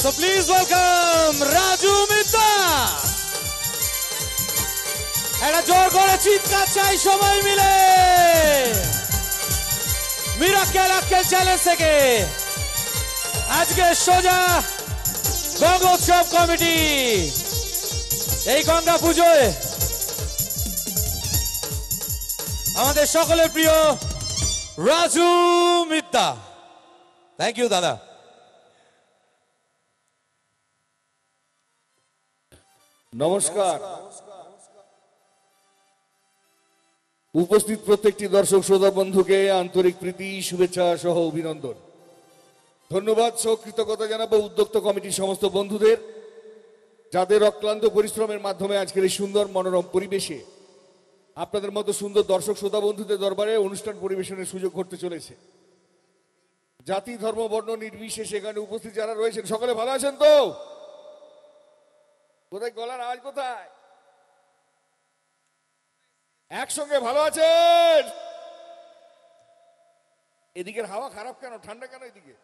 So please welcome Raju Mitra. একটা জোর করে চিৎকার চাই সবাই মিলে মিরাক্কেল আক্কেল চ্যালেঞ্জ থেকে আজকে সোজা গঙ্গোৎসব কমিটি এই গঙ্গা পুজোয় আমাদের সকলের প্রিয় রাজু মিত্তা। থ্যাংক ইউ দাদা। নমস্কার। উপস্থিত প্রত্যেকটি দর্শক শ্রোতা বন্ধুকে আন্তরিক প্রীতি শুভেচ্ছা সহ অভিনন্দন, ধন্যবাদ সহ কৃতজ্ঞতা জানাবো উদ্যোক্তা কমিটির সমস্ত বন্ধুদের, যাদের অক্লান্ত পরিশ্রমের মাধ্যমে আজকের এই সুন্দর মনোরম পরিবেশে আপনাদের মতো সুন্দর দর্শক শ্রোতা বন্ধুদের দরবারে অনুষ্ঠান পরিবেশনের সুযোগ ঘটতে চলেছে। জাতি ধর্ম বর্ণ নির্বিশেষে এখানে উপস্থিত যারা রয়েছেন সকলে ভালো আছেন তো? কোথায় গলার আওয়াজ কোথায়? একসঙ্গে ভালো আছেন? এদিকের হাওয়া খারাপ কেন, ঠান্ডা কেন এদিকে?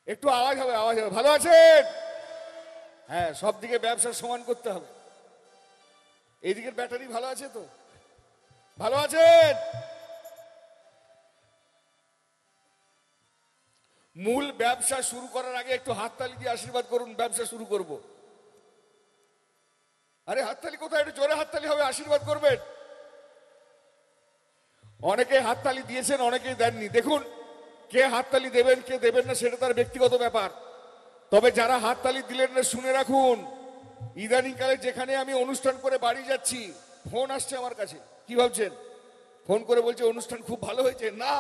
একটু আওয়াজ হবে, আওয়াজ হবে। ভালো আছেন? হ্যাঁ, সব দিকে ব্যবসা সমান করতে হবে। এইদিকের ব্যাটারি ভালো আছে তো? ভালো আছেন? মূল ব্যবসা শুরু করার আগে একটু হাততালি দিয়ে আশীর্বাদ করুন, ব্যবসা শুরু করব। আরে হাততালি কোথায়? একটু জোরে হাততালি হবে, আশীর্বাদ করবেন। অনেকে হাততালি দিয়েছেন, অনেকে দেননি। দেখুন, কে হাততালি দেবেন কে দেবেন না সেটা তার ব্যক্তিগত ব্যাপার। তবে যারা হাততালি দিলেন না শুনে রাখুন, ইদানিংকালে যেখানে আমি অনুষ্ঠান করে বাড়ি যাচ্ছি ফোন আসছে আমার কাছে। কি ভাবছেন? ফোন করে বলছে অনুষ্ঠান খুব ভালো হয়েছে না,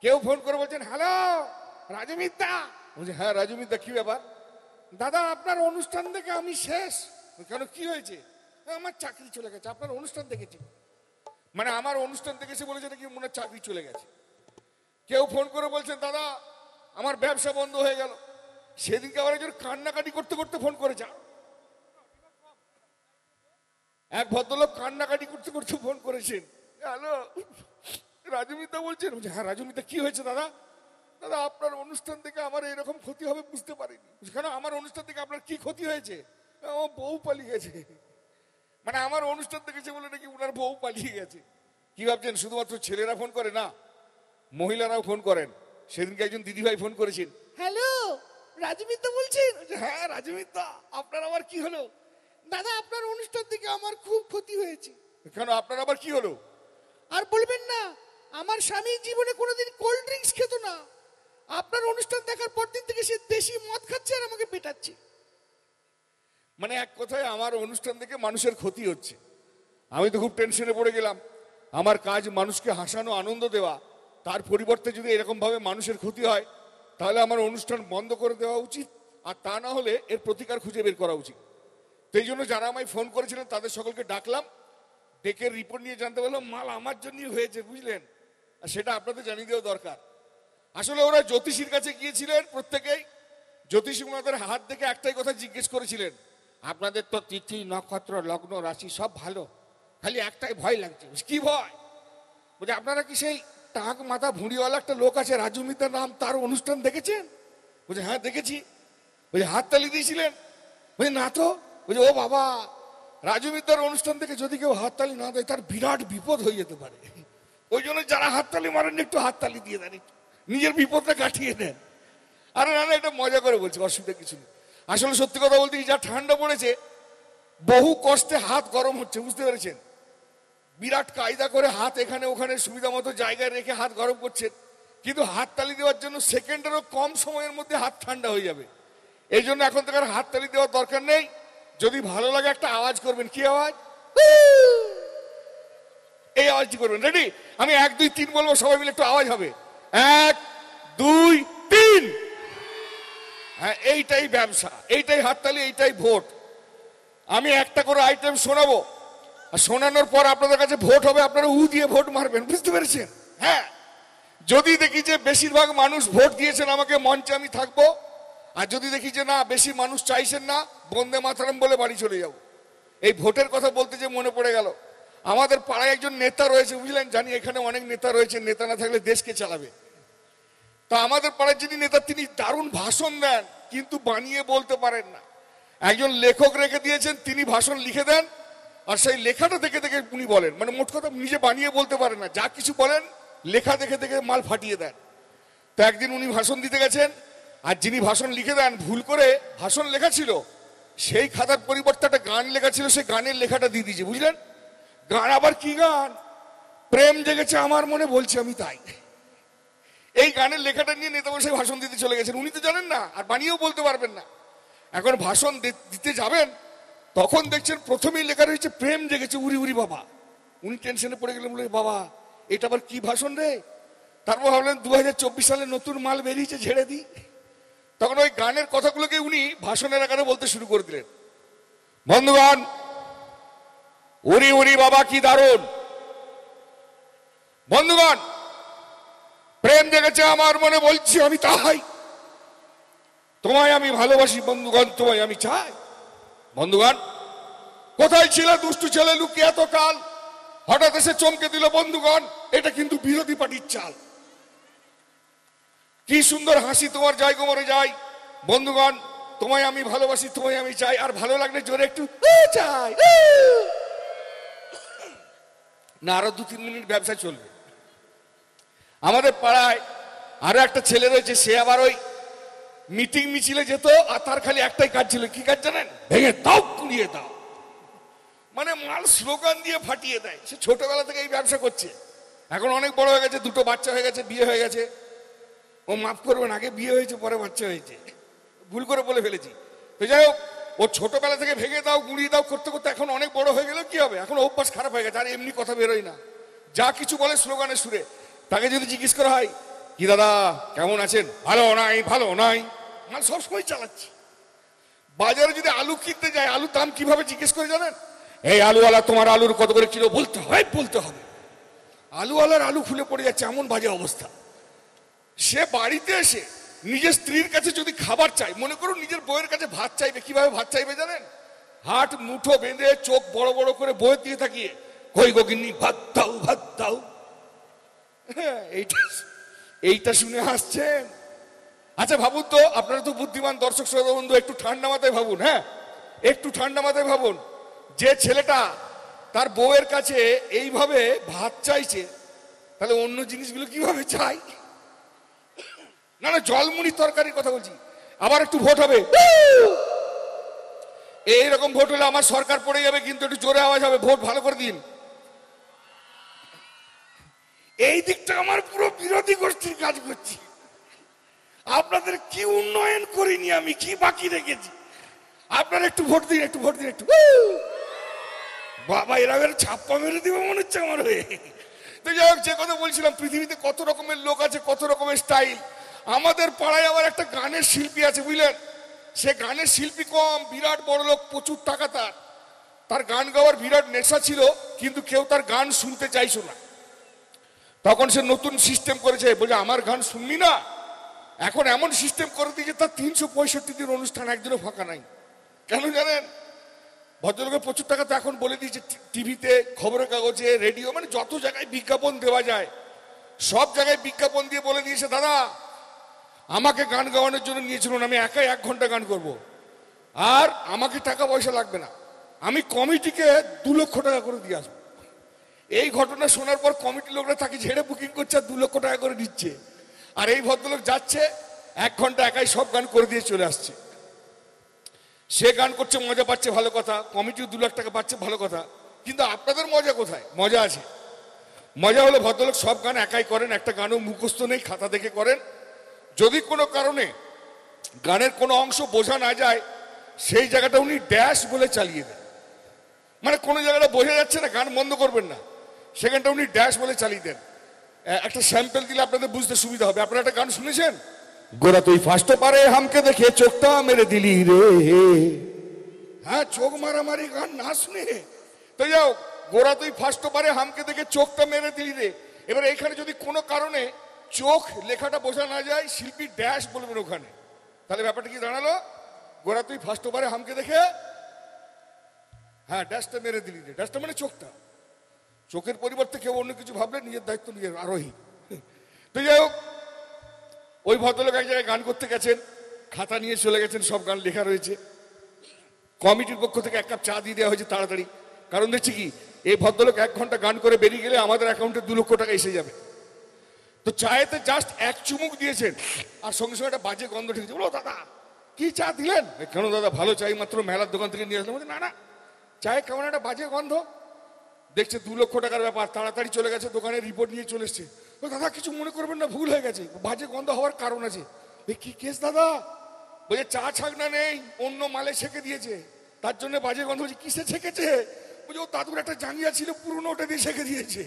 কেউ ফোন করে বলছেন হ্যালো রাজু মিত্তা। বলছে হ্যাঁ রাজু মিত্তা, কি ব্যাপার? দাদা আপনার অনুষ্ঠান দেখে আমি শেষ। কেন, কি হয়েছে? আমার চাকরি চলে গেছে। আপনার অনুষ্ঠান দেখেছি মানে আমার অনুষ্ঠান দেখেছে বলেছে নাকি মনে চাকরি চলে গেছে। কেউ ফোন করে বলছেন দাদা আমার ব্যবসা বন্ধ হয়ে গেল। সেদিনকে আবার একজন কান্নাকাটি করতে করতে ফোন করেছে। এক ভদ্রলোক কান্নাকাটি করতে করতে ফোন করেছেন, হ্যালো রাজু মিত্তা বলছেন। হ্যাঁ রাজু মিত্তা, কি হয়েছে দাদা? দাদা আপনার অনুষ্ঠান থেকে আমার এরকম ক্ষতি হবে বুঝতে পারিনি। কেন, আমার অনুষ্ঠান থেকে আপনার কি ক্ষতি হয়েছে? আমার বউ পালিয়ে গেছে। মানে আমার অনুষ্ঠান দেখেছে বলে নাকি ওনার বউ পালিয়ে গেছে। কি ভাবছেন শুধুমাত্র ছেলেরা ফোন করে? না, মহিলারাও ফোন করেন। সেদিনকে একজন দিদিভাই ফোন করেছেন, হ্যালো রাজু মিত্তা বলছেন। হ্যাঁ রাজু মিত্তা, আপনার আবার কি হলো? দাদা আপনার অনুষ্ঠান থেকে আমার খুব ক্ষতি হয়েছে। কেন, আপনার আবার কি হলো? আর বলবেন না, আমার স্বামী জীবনে কোনোদিন কোল্ড ড্রিঙ্কস খেত না। আপনার অনুষ্ঠান দেখার পর দিন থেকে সে দেশি মদ খাচ্ছে আর আমাকে পেটাচ্ছে। মানে এক কথায় আমার অনুষ্ঠান থেকে মানুষের ক্ষতি হচ্ছে। আমি তো খুব টেনশনে পড়ে গেলাম। আমার কাজ মানুষকে হাসানো, আনন্দ দেওয়া। তার পরিবর্তে যদি এরকম ভাবে মানুষের ক্ষতি হয় তাহলে আমার অনুষ্ঠান বন্ধ করে দেওয়া উচিত, আর তা না হলে এর প্রতিকার খুঁজে বের করা উচিত। সেই জন্য যারা আমায় ফোন করেছিলেন তাদের সকলকে ডাকলাম, ডেকে রিপোর্ট নিয়ে জানতে পারলাম মাল আমার জন্যই হয়েছে, বুঝলেন? আর সেটা আপনাদের জানিয়ে দেওয়া দরকার। আসলে ওরা জ্যোতিষীর কাছে গিয়েছিলেন প্রত্যেকেই। জ্যোতিষী ওনাদের হাত দেখে একটাই কথা জিজ্ঞেস করেছিলেন, আপনাদের তো তিথি নক্ষত্র লগ্ন রাশি সব ভালো, খালি একটাই ভয় লাগছে। কি ভয়? বলছে আপনারা কি সেই টাক মাথা ভুঁড়িওয়ালা একটা লোক আছে রাজু মিত্তার নাম, তার অনুষ্ঠান দেখেছেন? বলছে হ্যাঁ দেখেছি। বলছে হাততালি দিয়েছিলেন? বলছে না তো। বলছে ও বাবা, রাজু মিত্তার অনুষ্ঠান থেকে যদি কেউ হাততালি না দেয় তার বিরাট বিপদ হয়ে যেতে পারে। ওই জন্য যারা হাততালি মারেন একটু হাততালি দিয়ে দেন, নিজের বিপদটা কাটিয়ে নেন। আরে না না, এটা মজা করে বলছি, অসুবিধা কিছু নেই। আসলে সত্যি কথা বলতে যা ঠান্ডা পড়েছে, বহু কষ্টে হাত গরম হচ্ছে, বুঝতে পেরেছেন? বিরাট কায়দা করে হাত এখানে ওখানে সুবিধা মতো জায়গায় রেখে হাত গরম করছেন, কিন্তু হাততালি দেওয়ার জন্য সেকেন্ডেরও কম সময়ের মধ্যে হাত ঠান্ডা হয়ে যাবে। এই জন্য এখন থেকে আর হাততালি দেওয়ার দরকার নেই। যদি ভালো লাগে একটা আওয়াজ করবেন। কি আওয়াজ? এই আওয়াজটি করবেন। রেডি? আমি 1 2 3 বলবো, সবাই মিলে একটু আওয়াজ হবে। 1 2 3। হ্যাঁ, এইটাই ব্যবসা, এইটাই হাততালি, এইটাই ভোট। আমি একটা করে আইটেম শোনাবো, আর শোনানোর পর আপনাদের কাছে ভোট হবে, আপনারা উ দিয়ে ভোট মারবেন, বুঝতে পেরেছেন? হ্যাঁ, যদি দেখি যে বেশিরভাগ মানুষ ভোট দিয়েছেন আমাকে, মঞ্চে আমি থাকবো। আর যদি দেখি যে না বেশি মানুষ চাইছেন না, বন্দে মাতরম বলে বাড়ি চলে যাব। এই ভোটের কথা বলতে যে মনে পড়ে গেল, আমাদের পাড়ায় একজন নেতা রয়েছে, বুঝলেন? জানি এখানে অনেক নেতা রয়েছে, নেতা না থাকলে দেশকে চালাবে। তা আমাদের পাড়ার যিনি নেতা তিনি দারুণ ভাষণ দেন, কিন্তু বানিয়ে বলতে পারেন না। একজন লেখক রেখে দিয়েছেন, তিনি ভাষণ লিখে দেন, আর সেই লেখাটা দেখে দেখে উনি বলেন। মানে মোট কথা নিজে বানিয়ে বলতে পারেন না, যা কিছু বলেন লেখা দেখে দেখে মাল ফাটিয়ে দেন। তো একদিন উনি ভাষণ দিতে গেছেন, আর যিনি ভাষণ লিখে দেন ভুল করে ভাষণ লেখা ছিল, সেই খাতার পরিবর্তে একটা গান লেখা ছিল, সেই গানের লেখাটা দিয়ে দিয়েছে, বুঝলেন? গান আবার কি গান? প্রেম জেগেছে আমার মনে বলছি আমি তাই। এই গানের লেখাটা নিয়ে নেতামশাই ভাষণ দিতে চলে গেছেন। উনি তো জানেন না, আর বানিয়েও বলতে পারবেন না। এখন ভাষণ দিতে যাবেন, তখন দেখছেন প্রথমেই লেখা রয়েছে প্রেম জেগেছে, উরি উরি বাবা। উনি টেনশনে পড়ে গেলেন, বলে বাবা এটা আবার কি ভাষণ রে? তারপর ভাবলেন 2024 সালে নতুন মাল বেরিয়েছে, ঝেড়ে দিই। তখন ওই গানের কথাগুলোকে উনি ভাষণের আকারে বলতে শুরু করে দিলেন। বন্ধুগণ, উরি উরি বাবা কি দারুণ। বন্ধুগণ, প্রেম জেগেছে আমার মনে বলছি আমি তাই। তোমায় আমি ভালোবাসি বন্ধুগণ, তোমায় আমি চাই। বন্ধুগণ, কোথায় ছিল দুষ্টু ছেলে লুকিয়ে এত কাল? হঠাৎ এসে চমকে দিল বন্ধুগণ, এটা কিন্তু বিরোধী পার্টির চাল। কি সুন্দর হাসি তোমার যাই গোমরে যাই। বন্ধুগণ, তোমায় আমি ভালোবাসি, তোমায় আমি চাই। আর ভালো লাগলে জোরে একটু চাই না, আরো 2-3 মিনিট ব্যবসা চলবে। আমাদের পাড়ায় আরো একটা ছেলে রয়েছে, সে আবার ওই মিটিং মিছিলে যেত, আর তার খালি একটাই কাজ ছিল। কি কাজ জানেন? ভেঙে দাও, কুড়িয়ে দাও। মানে মাল স্লোগান দিয়ে ফাটিয়ে দেয়। সে ছোটবেলা থেকে এই ব্যবসা করছে, এখন অনেক বড় হয়ে গেছে, 2টো বাচ্চা হয়ে গেছে, বিয়ে হয়ে গেছে। ও মাফ করবেন, আগে বিয়ে হয়েছে পরে বাচ্চা হয়েছে, ভুল করে বলে ফেলেছি। তো যাই হোক, ও ছোটবেলা থেকে ভেঙে দাও গুঁড়িয়ে দাও করতে করতে এখন অনেক বড় হয়ে গেল, কি হবে, এখন অভ্যাস খারাপ হয়ে গেছে, আর এমনি কথা বেরোয় না, যা কিছু বলে স্লোগানের সুরে। তাকে যদি জিজ্ঞেস করা হয়, কি দাদা কেমন আছেন? ভালো নাই, ভালো নাই, মানে সবসময় চালাচ্ছি। বাজারে যদি আলু কিনতে যায়, আলুর দাম কিভাবে জিজ্ঞেস করে জানেন? এই আলুওয়ালা, তোমার আলুর কত করে কিলো? বলতে হয়, বলতে হবে। আলুওয়ালার আলু খুলে পড়ে যাচ্ছে, এমন বাজে অবস্থা। সে বাড়িতে এসে নিজের স্ত্রীর কাছে যদি খাবার চাই, মনে করুন নিজের বউয়ের কাছে ভাত চাইবে, কিভাবে ভাত চাইবে জানেন? হাত মুঠো বেঁধে চোখ বড় বড় করে বউয়ের দিয়ে তাকিয়ে, কই গো গিন্নি ভাত দাও, ভাত দাও। এইটা শুনে হাসছেন। আচ্ছা ভাবুন তো, আপনারা তো বুদ্ধিমান দর্শক শ্রোতা বন্ধু, একটু ঠান্ডা মাথায় ভাবুন। হ্যাঁ, একটু ঠান্ডা মাথায় ভাবুন, যে ছেলেটা তার বউয়ের কাছে এইভাবে ভাত চাইছে, তাহলে অন্য জিনিসগুলো কিভাবে চাই? না না, জলমুড়ি তরকারির কথা বলছি। আবার একটু ভোট হবে, এইরকম ভোট হলে আমার সরকার পড়ে যাবে, কিন্তু একটু জোরে আওয়াজ হবে, ভোট ভালো করে দিন। এই দিকটা আমার পুরো বিরোধী গোষ্ঠীর কাজ করছি। আপনাদের কি উন্নয়ন করিনি আমি, কি বাকি রেখেছি? আপনারা একটু ভোট দিন, একটু ভোট দিন, একটু। বাবা, এরা ছাপ্পা মেরে দিবে মনে হচ্ছে আমার হয়ে। তো যাই হোক, যে কথা বলছিলাম, পৃথিবীতে কত রকমের লোক আছে, কত রকমের স্টাইল। আমাদের পাড়ায় আবার একটা গানের শিল্পী আছে, বুঝলেন? সে গানের শিল্পী কম, বিরাট বড় লোক, প্রচুর টাকা তার। তার গান গাওয়ার বিরাট নেশা ছিল, কিন্তু কেউ তার গান শুনতে চাইছো না। তখন সে নতুন সিস্টেম করেছে, বলে আমার গান শুনবি না? এখন এমন সিস্টেম করে দিয়েছে, তার 365 দিন অনুষ্ঠান, একদিনও ফাঁকা নাই। কেন জানেন? ভদ্রলোকের প্রচুর টাকা, তো এখন বলে দিয়েছে টিভিতে, খবরের কাগজে, রেডিও, মানে যত জায়গায় বিজ্ঞাপন দেওয়া যায় সব জায়গায় বিজ্ঞাপন দিয়ে বলে দিয়েছে, দাদা আমাকে গান গাওয়ানোর জন্য নিয়েছিল, আমি একাই 1 ঘন্টা গান করব, আর আমাকে টাকা পয়সা লাগবে না, আমি কমিটিকে 2 লক্ষ টাকা করে দিয়ে আসবো। এই ঘটনা শোনার পর কমিটির লোকরা তাকে ঝেড়ে বুকিং করছে, আর 2 লক্ষ টাকা করে দিচ্ছে। আর এই ভদ্রলোক যাচ্ছে, 1 ঘন্টা একাই সব গান করে দিয়ে চলে আসছে। সে গান করছে, মজা পাচ্ছে, ভালো কথা, কমিটিও 2 লাখ টাকা পাচ্ছে, ভালো কথা। কিন্তু আপনাদের মজা কোথায়? মজা আছে। মজা হলো ভদ্রলোক সব গান একাই করেন, একটা গানও মুখস্থ নেই, খাতা দেখে করেন। যদি কোনো কারণে গানের কোনো অংশ বোঝা না যায়, সেই জায়গাটা উনি ড্যাশ বলে চালিয়ে দেন। মানে কোনো জায়গাটা বোঝা যাচ্ছে না, গান বন্ধ করবেন না, সেখানটা উনি ড্যাশ বলে চালিয়ে দেন। একটা স্যাম্পল দিলে আপনাদের বুঝতে সুবিধা হবে। আপনারা একটা গান শুনেছেন, গোরা তুই ফার্স্ট পারে হামকে দেখে চোখটা মেরে দিলি রে। হ্যাঁ, চোখ মারামারি গান না শুনে। তো যাও, গোরা তুই ফার্স্ট পারে হামকে দেখে চোখটা মেরে দিলি রে। এবার এখানে যদি কোনো কারণে চোখ লেখাটা বোঝা না যায়, শিল্পী ড্যাশ বলবেন ওখানে, তাহলে ব্যাপারটা কি দাঁড়ালো? গোরা তুই ফার্স্ট পারে হামকে দেখে, হ্যাঁ ড্যাশটা মেরে দিলি রে। ড্যাশটা মানে চোখটা, চোখের পরিবর্তে কেউ অন্য কিছু ভাবলে নিজের দায়িত্ব নিজের আরোহী। তো যাই হোক, ওই ভদ্রলোক এক জায়গায় গান করতে গেছেন, খাতা নিয়ে চলে গেছেন, সব গান লেখা রয়েছে। কমিটির পক্ষ থেকে 1 কাপ চা দিয়ে দেওয়া হয়েছে তাড়াতাড়ি, কারণ দেখছি কি এই ভদ্রলোক 1 ঘন্টা গান করে বেরিয়ে গেলে আমাদের অ্যাকাউন্টে 2 লক্ষ টাকা এসে যাবে। তো চায়েতে জাস্ট 1 চুমুক দিয়েছেন আর সঙ্গে সঙ্গে একটা বাজে গন্ধ ঠেকেছে। বলো দাদা কি চা দিলেন? কেন দাদা ভালো চাই, মাত্র মেলার দোকান থেকে নিয়ে আসলাম। না না, চায়ে কেমন একটা বাজে গন্ধ। দেখছে 2 লক্ষ টাকার ব্যাপার, তাড়াতাড়ি চলে গেছে দোকানে, রিপোর্ট নিয়ে চলে এসছে। দাদা কিছু মনে করবেন না, ভুল হয়ে গেছে, বাজে গন্ধ হওয়ার কারণ আছে। কি কেস দাদা? বলছে চা ছাকনা নেই, অন্য মালে ছেঁকে দিয়েছে, তার জন্য বাজে গন্ধ হচ্ছে। কিসে ছেঁকেছে? বলছে ও দাদুর একটা জাঙ্গিয়া ছিল পুরনো, ওটা দিয়ে ছেঁকে দিয়েছে।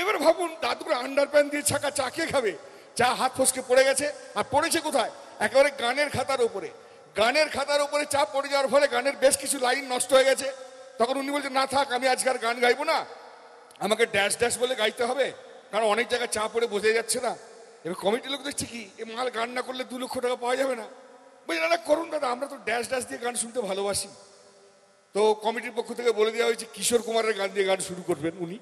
এবার ভাবুন, দাদুর আন্ডার প্যান্ট দিয়ে ছাকা চা কে খাবে? চা হাত ফসকে পড়ে গেছে। আর পড়েছে কোথায়? একেবারে গানের খাতার উপরে। গানের খাতার উপরে চা পড়ে যাওয়ার ফলে গানের বেশ কিছু লাইন নষ্ট হয়ে গেছে। তখন উনি বলছেন না থাক, আমি আজকে আর গান গাইবো না, আমাকে ড্যাশ ড্যাশ বলে গাইতে হবে, কারণ অনেক জায়গায় চা পড়ে বোঝা যাচ্ছে না। এবার কমিটির লোক দেখছে কি এ মাল গান না করলে 2 লক্ষ টাকা পাওয়া যাবে না। বলছি না করুন দাদা, আমরা তো ড্যাশ ড্যাশ দিয়ে গান শুনতে ভালোবাসি। তো কমিটির পক্ষ থেকে বলে দেওয়া হয়েছে কিশোর কুমারের গান দিয়ে গান শুরু করবেন উনি।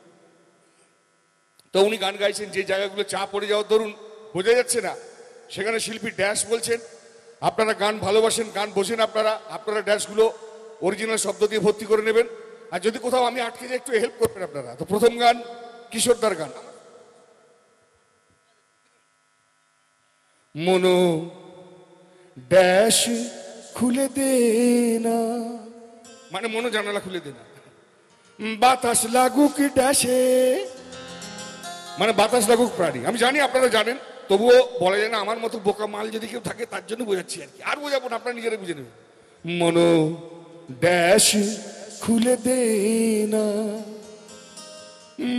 তো উনি গান গাইছেন, যে জায়গাগুলো চা পড়ে যাওয়ার দরুন বোঝা যাচ্ছে না, সেখানে শিল্পী ড্যাশ বলছেন। আপনারা গান ভালোবাসেন, গান বোঝেন, আপনারা ড্যাশগুলো অরিজিনাল শব্দ দিয়ে ভর্তি করে নেবেন। আর যদি কোথাও আমি আটকে যাই একটু হেল্প করবেন আপনারা। তো প্রথম গান কিশোরদার গান, মনো ড্যাশ খুলে দে না, মানে মনো জানালা খুলে দে না, বাতাস লাগুক ড্যাশে, মানে বাতাস লাগুক প্রাণী। আমি জানি আপনারা জানেন, তবুও বলা যায় না। আমার মতো বোকা মাল যদি কেউ থাকে তার জন্য বোঝাচ্ছি আর কি, আর বোঝাবো না, আপনারা নিজেরা বুঝে নেবেন। মনো ড্যাশ খুলে দে না,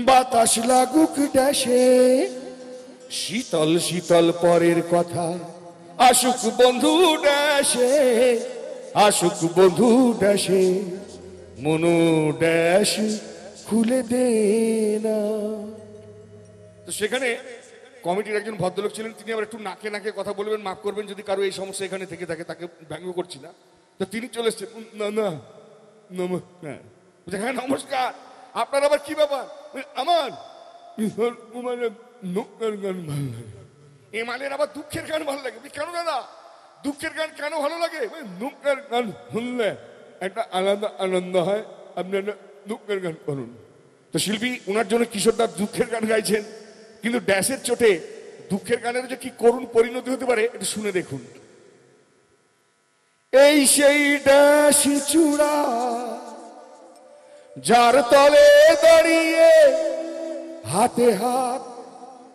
বাতাস লাগুক ড্যাশে, শীতল শীতল পরের কথা, আসুক বন্ধু ড্যাশে, আসুক বন্ধু ড্যাশে, মনো ড্যাশ খুলে দে না। তো সেখানে কমিটির একজন ভদ্রলোক ছিলেন, তিনি আবার একটু নাকে নাকে কথা বলবেন, মাফ করবেন যদি কারো এই সমস্যা এখানে থেকে থাকে, তাকে ব্যঙ্গ করছি না। তো তিনি চলে এসছেন, না না নমস্কার। হ্যাঁ নমস্কার, আপনার আবার কি ব্যাপার? আমার কিশোর কুমারের দুঃখের গান ভালো লাগে। এ মালের আবার দুঃখের গান ভালো লাগে? কেন দাদা দুঃখের গান কেন ভালো লাগে? দুঃখের গান শুনলে একটা আলাদা আনন্দ হয়, আপনারা দুঃখের গান করুন। তো শিল্পী ওনার জন্য কিশোরদার দুঃখের গান গাইছেন, কিন্তু ড্যাশের চোটে দুঃখের গানের যে কি করুণ পরিণতি হতে পারে একটু শুনে দেখুন। এই সেই ড্যাশ চূড়া যার তলে দাঁড়িয়ে হাতে হাত,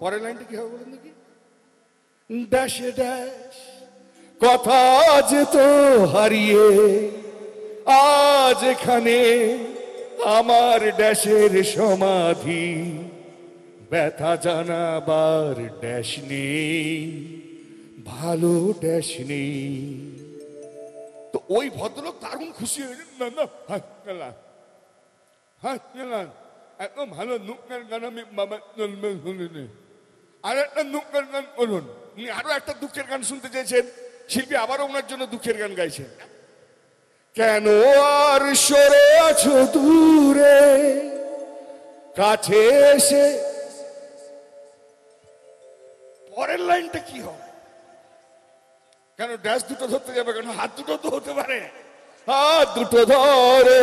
পরের লাইনটা কি হবে বলুন দেখি, ড্যাশে ড্যাশ কথা যে তো হারিয়ে আজ এখানে আমার ড্যাশের সমাধি, ব্যথা জানাবার ড্যাশ নেই, ভালো ড্যাশ নেই। তো ওই ভদ্রলোক দারুণ খুশি হয়েছেন, না না এত ভালো দুঃখের গান আমি বাবা জন্মে শুনিনি, আর একটা দুঃখের গান করুন। উনি আরো একটা দুঃখের গান শুনতে চেয়েছেন, শিল্পী আবারও ওনার জন্য দুঃখের গান গাইছেন। কেন আর সরে আছো দূরে, কাছে এসে, পরের লাইনটা কি হবে? কেন ড্যাশ দুটো ধরতে যাবে কেন? হাত দুটো তো হতে পারে, হাত দুটো ধরো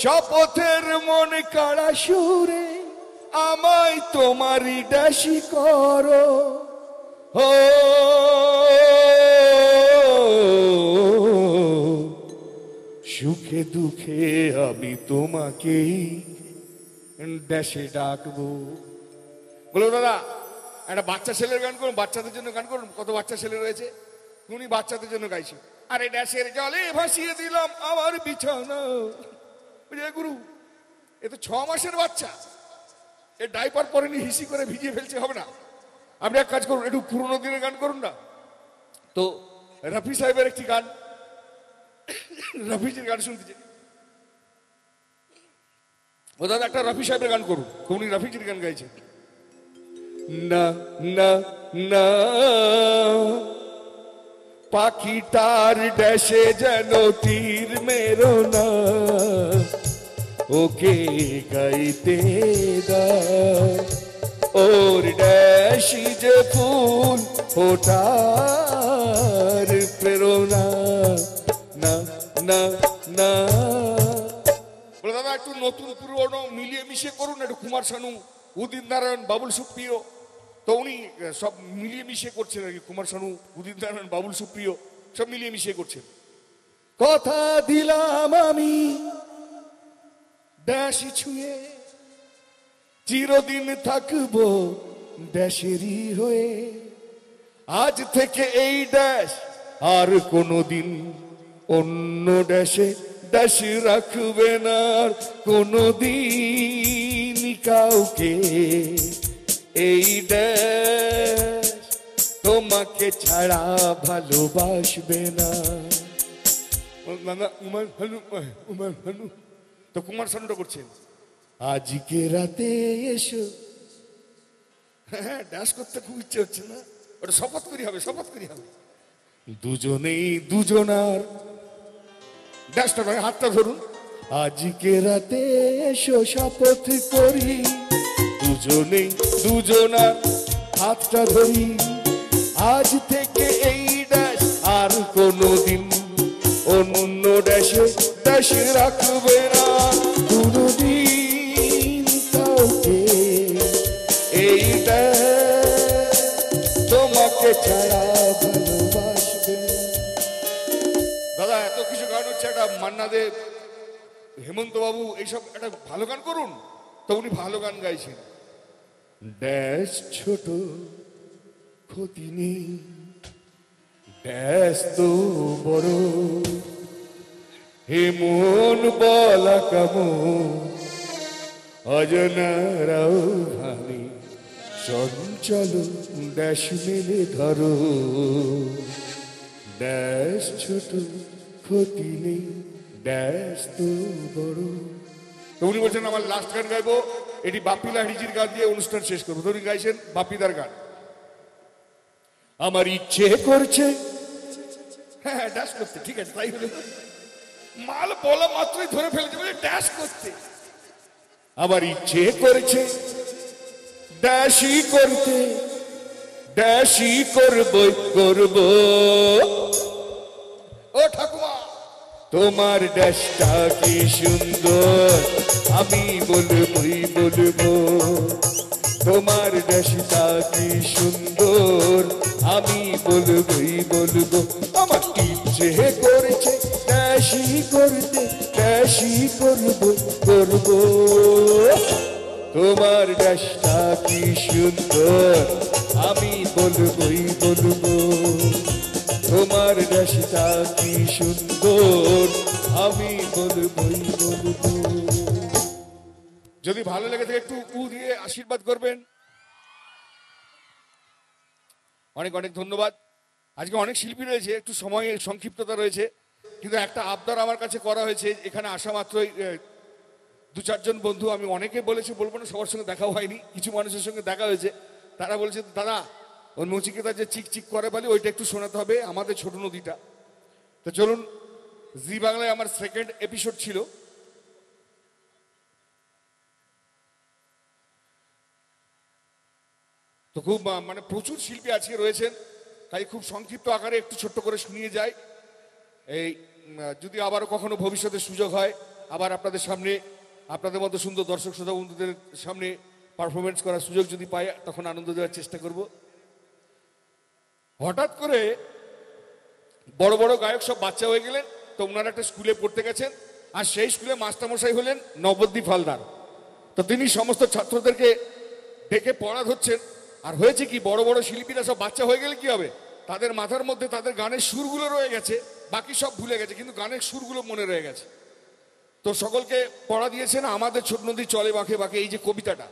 শপথের মনে কাড়া সুরে, আমায় তোমারই ড্যাশি করো, ও সুখে দুঃখে আমি তোমাকে ড্যাশে ডাকবো। বলো দাদা একটা বাচ্চা ছেলের গান করুন, বাচ্চাদের জন্য গান করুন, কত বাচ্চা ছেলে রয়েছে, উনি বাচ্চাদের জন্য গাইছে। আরে ড্যাশের জলে ভাসিয়ে দিলাম আমার বিছানা, গুরু এ তো 6 মাসের বাচ্চা, এ ডাইপার পরেনি, হিসি করে ভিজিয়ে ফেলছে, হবে না। আপনি এক কাজ করুন, একটু পুরোনো দিনের গান করুন না। তো রফি সাহেবের একটি গান, রফিজির গান শুনতে চাই। ও দাদা একটা রফি সাহেবের গান করুন, উনি রফিজির গান গাইছেন। না না না পাখিটার ড্যাশে যেন তীর মেরো না, ওকে গাইতে দাও, ওর ড্যাশি যে ফুল ওটার প্রেরণা না না না। বলে দাদা একটু নতুন পুরনো মিলিয়ে মিশিয়ে করুন, একটু কুমার শানু, উদিত নারায়ণ, বাবুল সুপ্রিয়। তো উনি সব মিলিয়ে মিশিয়ে করছেন আর কি, কুমার শানু, উদিত নারায়ণ, বাবুল সুপ্রিয় সব মিলিয়ে মিশিয়ে করছেন। কথা দিলাম আমি ড্যাশি ছুঁয়ে, চিরদিন থাকবো ড্যাশেরই হয়ে। আজ থেকে এই ড্যাশ আর কোনোদিন অন্য ড্যাশে ড্যাশ রাখবে না, আর কোনোদিন কাউকে এই ড্যাশ তোমাকে ছাড়া ভালোবাসবে না। উমার ভানু, উমার ভানু। তো কুমার শানুটা করছেন, আজকে রাতে এসো। হ্যাঁ ড্যাশ করতে খুব ইচ্ছে হচ্ছে না, ওটা শপথ করি হবে, শপথ করি হবে। দুজনেই দুজনার ড্যাশটা নয়, হাতটা ধরুন। আজকে রাতে এসো শপথ করি, দুজনেই দুজনার হাতটা ধরি। আজ থেকে এই ড্যাশ আর কোনোদিন অন্য ড্যাশে ড্যাশ রাখবে না, কোনোদিন কাউকে এই ড্যাশ তোমাকে ছাড়া ভালোবাসবে। দাদা এত কিছু গান হচ্ছে, একটা মান্না দে, হেমন্ত বাবু এইসব একটা ভালো গান করুন। তো উনি ভালো গান গাইছেন। ড্যাশ ছোট ক্ষতি নেই, ড্যাশ তো বড়, হে মন বলা কামো অজনারাও ভাবি, চঞ্চল ড্যাশ মেলে ধরো। ড্যাশ ছোট ক্ষতি নেই, ড্যাশ তো বড়। তো উনি বলছেন আমার লাস্ট গান গাইবো, এটি বাপি লাহিড়িজির গান দিয়ে অনুষ্ঠান শেষ করবো। তো উনি গাইছেন বাপিদার গান। আমার ইচ্ছে করছে, হ্যাঁ ড্যাশ করতে, ঠিক আছে তাই হলো। মাল বলা মাত্রই ধরে ফেলেছে বলে ড্যাশ করতে। আমার ইচ্ছে করেছে ড্যাশই করতে, ড্যাশই করবো করবো। ও ঠাকুমা তোমার ড্যাশটা কি সুন্দর, আমি বলবই বলবো। তোমার ড্যাশটা কি সুন্দর, আমি বলবই বলবো। আমার ইচ্ছে করেছে ড্যাশই করতে, ড্যাশই করবো করবো। তোমার ড্যাশটা কি সুন্দর, আমি বলবই বলবো। তোমার ড্যাশটা কি সুন্দর, আমি বলবই বলবো। যদি ভালো লেগে থাকে একটু উ দিয়ে আশীর্বাদ করবেন। অনেক অনেক ধন্যবাদ। আজকে অনেক শিল্পী রয়েছে, একটু সময়ের সংক্ষিপ্ততা রয়েছে, কিন্তু একটা আবদার আমার কাছে করা হয়েছে। এখানে আসা মাত্রই দু চারজন বন্ধু, আমি অনেকে বলেছি বলবো না, সবার সঙ্গে দেখাও হয়নি, কিছু মানুষের সঙ্গে দেখা হয়েছে। তারা বলছে দাদা ওই নচিকেতা যে চিক চিক করে বলে ওইটা একটু শোনাতে হবে, আমাদের ছোট নদীটা। তো চলুন, জি বাংলায় আমার সেকেন্ড এপিসোড ছিল। তো খুব মানে প্রচুর শিল্পী আজকে রয়েছেন, তাই খুব সংক্ষিপ্ত আকারে একটু ছোট্ট করে শুনিয়ে যায়। এই যদি আবারও কখনো ভবিষ্যতে সুযোগ হয়, আবার আপনাদের সামনে আপনাদের মতো সুন্দর দর্শক শ্রোতা বন্ধুদের সামনে পারফরমেন্স করার সুযোগ যদি পাই, তখন আনন্দ দেওয়ার চেষ্টা করব। হঠাৎ করে বড় বড় গায়ক সব বাচ্চা হয়ে গেলেন, তো ওনারা একটা স্কুলে পড়তে গেছেন, আর সেই স্কুলে মাস্টারমশাই হলেন নবদ্বীপ হালদার। তো তিনি সমস্ত ছাত্রদেরকে ডেকে পড়া ধরছেন। আর হয়েছে কি, বড় বড় শিল্পীরা সব বাচ্চা হয়ে গেলে কি হবে, তাদের মাথার মধ্যে তাদের গানের সুরগুলো রয়ে গেছে, বাকি সব ভুলে গেছে, কিন্তু গানের সুরগুলো মনে রয়ে গেছে। তো সকলকে পড়া দিয়েছেন আমাদের ছোট নদী চলে বাঁকে বাঁকে, এই যে কবিতাটা,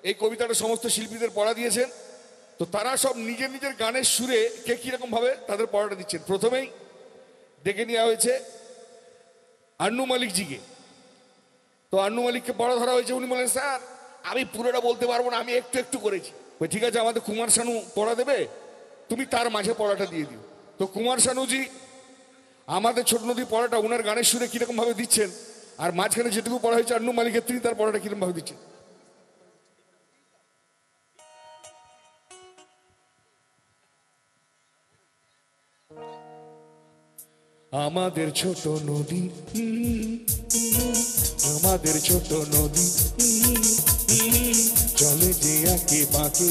এই কবিতাটা সমস্ত শিল্পীদের পড়া দিয়েছেন। তো তারা সব নিজের নিজের গানের সুরে কে কিরকম ভাবে তাদের পড়াটা দিচ্ছেন। প্রথমেই ডেকে নেওয়া হয়েছে আন্নু মালিকজিকে। তো আন্নু মালিককে পড়া ধরা হয়েছে। উনি বলেন স্যার আমি পুরোটা বলতে পারবো না, আমি একটু একটু করেছি। ঠিক আছে, আমাদের কুমার শানু পড়া দেবে, তুমি তার মাঝে পড়াটা দিয়ে দিও। তো কুমার শানুজি আমাদের ছোট নদী পড়াটা ওনার গানের সুরে কিরকম ভাবে দিচ্ছেন, আর মাঝখানে যেটুকু পড়া হয়েছে আন্নু মালিকের, তিনি তার পড়াটা কিরকম ভাবে দিচ্ছেন। আমাদের ছোট নদী, আমাদের ছোট নদী চলে যে আঁকে বাঁকে,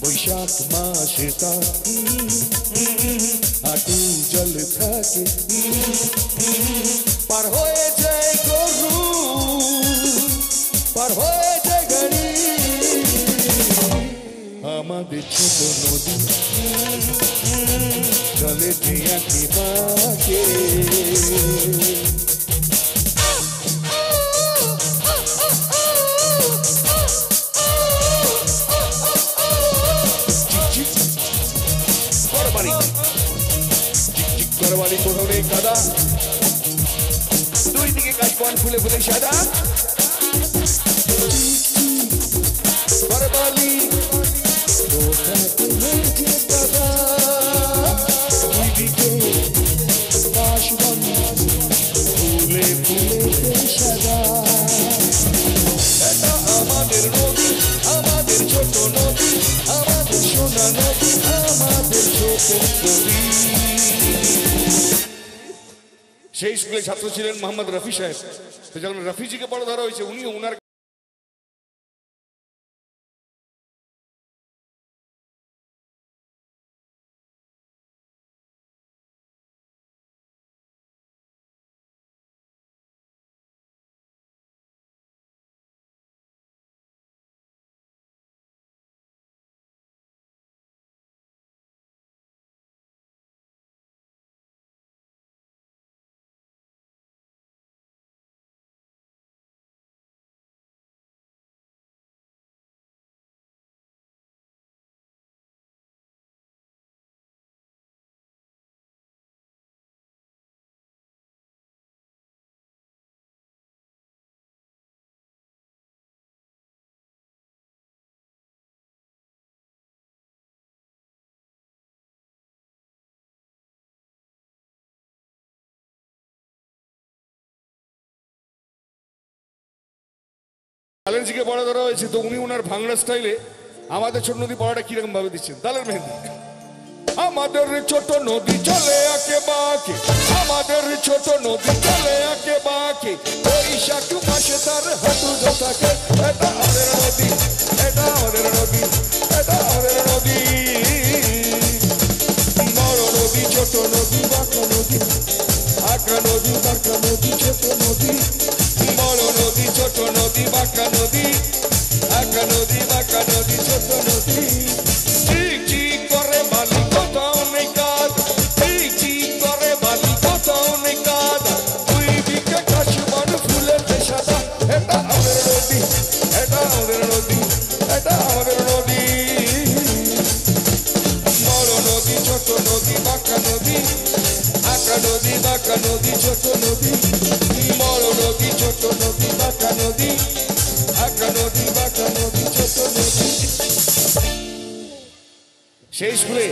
বৈশাখ মাসে তার হাঁটু জল থাকে, পার হয়ে যায় গরু, পার হয়ে যায় গাড়ি। আমাদের ছোট নদী চলে যে আঁকে বাঁকে। বাড়ি কোথাও কাদা, দুই দিকে গাছ পান ফুলে ফুলে সাদা, বারবালি কাদা, দুই দিকে বাঁশবন ফুলে ফুলে সাদা। এটা আমাদের নদী, আমাদের ছোট নদী, আমাদের সোনা নদী, আমাদের ছোট নদী। সেই স্কুলে ছাত্র ছিলেন মোহাম্মদ রফি সাহেব। যখন রফিজিকে বড় ধরা হয়েছে, উনি ওনার লালেনজিকে বড় ধরা হয়েছে, তো উনি ওনার ভাঙড়া স্টাইলে আমাদের ছোট নদী পড়াটা কিরকম ভাবে দিচ্ছেন। দালের মেহেন্দি। আমাদের ছোট নদী চলে আঁকে বাঁকে, আমাদের ছোট নদী চলে আঁকে বাঁকে, বৈশাখ মাসে তার হাঁটু থাকে। এটা আমাদের নদী, এটা আমাদের নদী, এটা আমাদের নদী। বড় নদী, ছোট নদী, বাঁকা নদী, আঁকা নদী, বাঁকা নদী, ছোট নদী, বড় নদী, ছোট নদী, বাঁকা নদী, আঁকা নদী, বাঁকা নদী, ছোট নদী। চিক চিক করে বালি, কোথাও নেই কাজ, চিক চিক করে বালি, কোথাও নেই কাজ, দুই দিকে কাশবন ফুলের সাদা। এটা আমাদের নদী, এটা আমাদের নদী, এটা আমাদের নদী। বড় নদী, ছোট নদী, বাঁকা নদী, আঁকা নদী, বাঁকা নদী, ছোট নদী, বড় নদী, ছোট নদী, বাঁকা নদী, আঁকা নদী, বাঁকা নদী, ছোট নদী। সেই স্কুলে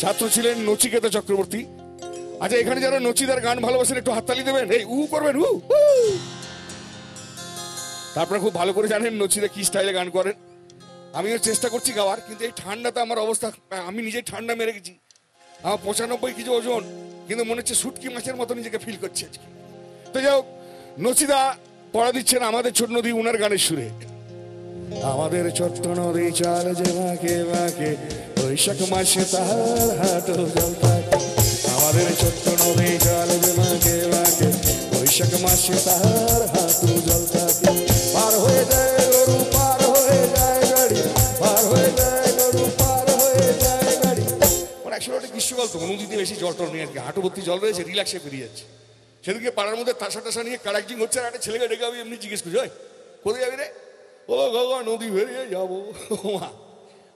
ছাত্র ছিলেন নচিকেতা চক্রবর্তী। আচ্ছা, এখানে যারা নচিদার গান ভালোবাসেন একটু হাততালি দেবেন, এই উ করবেন, উ। তারপরে খুব ভালো করে জানেন নচিদা কি স্টাইলে গান করেন। আমিও চেষ্টা করছি গাওয়ার, কিন্তু এই ঠান্ডাতে আমার অবস্থা, আমি নিজে ঠান্ডা মেরে গেছি। আমার 95 কেজি ওজন, কিন্তু মনে হচ্ছে শুটকি মাছের মতো নিজেকে ফিল করছে আজকে। তো যাই হোক, নচিদা পড়া দিচ্ছেন আমাদের ছোট নদী উনার গানের সুরে। আমাদের ছোট্ট নদী চলে যে বাঁকে বাঁকে, বৈশাখ মাসে তার হাঁটু জল থাকে। আমাদের ছোট্ট নদী চলে যে বাঁকে বাঁকে, বৈশাখ মাসে তার হাঁটু জল থাকে। পার হয়ে যায় গরু, পার হয়ে যায় গাড়ি, পার হয়ে যায় গরু, পার হয়ে যায় গাড়ি। মানে একশো গ্রীষ্মকাল তো নদীতে বেশি জল টল নেই আর কি, হাঁটু ভর্তি জল রয়েছে, রিল্যাক্সে বেরিয়ে যাচ্ছে। সেদিকে পাড়ার মধ্যে তাসা টাসা নিয়ে কারাকজিং হচ্ছে, আর একটা ছেলেকে ডেকে আমি এমনি জিজ্ঞেস করছি, কোথায় যাবি রে? ও গাগা নদী পেরিয়ে যাবো।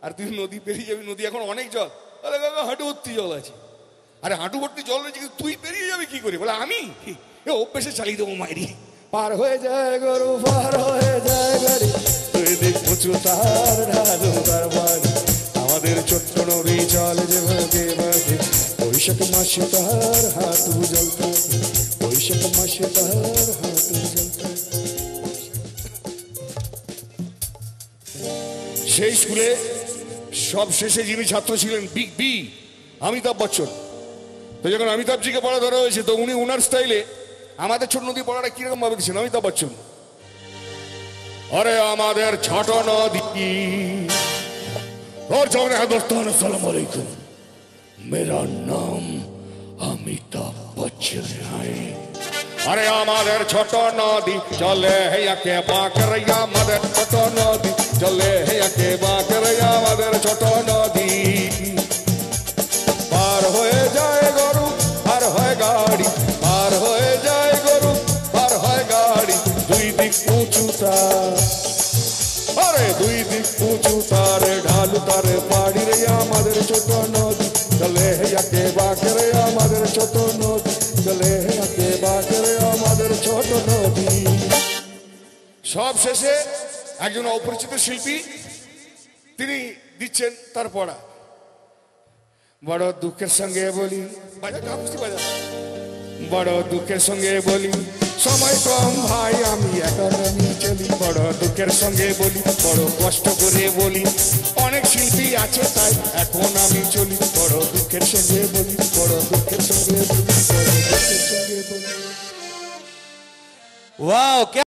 আর তুই নদী পেরিয়ে যাবি, নদী এখন অনেক জল। আরে গাগা হাঁটু ভর্তি জল আছে। আরে হাঁটু ভর্তি জল রয়েছে, কিন্তু তুই পেরিয়ে যাবি কি করে? বলে আমি অভ্যেসে চালিয়ে দেবো মাইরি। পার হয়ে যায় গরু, পার হয়ে যায় গাড়ি, তুই দেখ উঁচু তার ঢালু তার বাড়ি। আমাদের ছোট্ট নদী চলে যে বাঁকে বাঁকে, বৈশাখ মাসে তার হাঁটু জল থাকে, বৈশাখ মাসে তার হাঁটু জল থাকে। সেই স্কুলে সব শেষে যিনি ছাত্র ছিলেন, বিগ বি, অমিতাভ বচ্চন। তো যখন অমিতাভজিকে পড়া ধরা হয়েছে তো উনি ওনার স্টাইলে আমাদের ছোট নদী পড়াটা কিরকম ভাবে দিচ্ছেন অমিতাভ বচ্চন। আরে আমাদের ছোট নদী और जौन है दोस्तों अस्सलाम वालेकुम, मेरा नाम अमिताभ बच्चन है। अरे हमारे छोटो नदी चले है के बाकरैया मदर छोटो नदी चले है के बाकरैया मदर छोटो नदी पार हो जाए गरु पार हो गाड़ी पार हो जाए गरु पार हो गाड़ी दुई दिक ऊंचूता अरे दुई दिक ऊंचू तारे ढालू तारे पाड़ी रे আমাদের ছোট নদী চলে যাকে বাঁকে রে আমাদের ছোট নদী চলে যাকে বাঁকে রে আমাদের ছোট নদী। সব শেষে একজন অপরিচিত শিল্পী তিনি দিচ্ছেন তার পড়া। বড় দুঃখের সঙ্গে বলি বাজা কাপুস্তি বাজা বড় দুঃখের সঙ্গে বলি সময় কম ভাই আমি একা আমি চলি বড় দুঃখের সঙ্গে বলি বড় কষ্ট করে বলি অনেক শিল্পী আছে তাই এখন আমি চলি বড় দুঃখের সঙ্গে বলি বড় দুঃখের সঙ্গে বলি বড় দুঃখের সঙ্গে বলি। वाह।